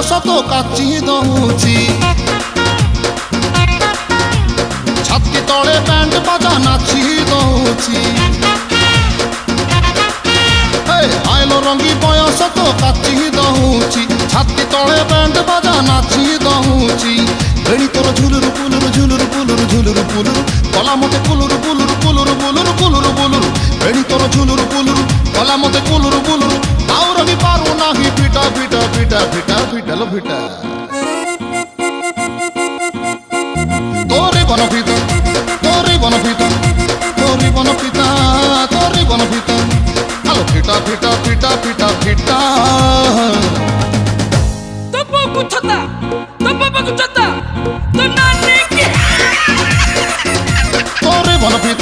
ବୟସ ତ କାଚି ଦଉଛି ଛାତି ତଳେ ବ୍ୟାଣ୍ଡ ବାଜା ନାଚି ଦଉଛି ଆଇଲ ରଙ୍ଗୀ ବୟସ ତ କାଚି ଦଉଛି ଛାତି ତଳେ ବ୍ୟାଣ୍ଡ ବାଜା ନାଚି ଦଉଛି ବେଣୀ ତୋର ଝୁଲୁରୁ ପୁଲୁରୁ ଝୁଲୁରୁ ପୁଲୁରୁ ଝୁଲୁରୁ ପୁଲୁରୁ କଲା ମତେ କୁଲୁରୁ ପୁଲୁରୁ ପୁଲୁରୁ ବୁଲୁରୁ କୁଲୁରୁ ବୁଲୁରୁ ବେଣୀ ତୋର ଝୁଲୁରୁ ପୁଲୁରୁ କଲା ମତେ କୁଲୁରୁ ବୁଲୁରୁ ଆଉ ରହି ପାରୁ ନାହିଁ ଫିଟା ଫିଟା ଫିଟା ଫିଟା ଫିଟାଲ ଫିଟା তোরে বন পিতা তোরে বন পিতা তোরে বন পিতা তোরে বন পিতা আলো ফিটা ফিটা ফিটা ফিটা ফিটা তো বাবু ছতা তো বাবু ছতা তো নানি কি তোরে বন পিতা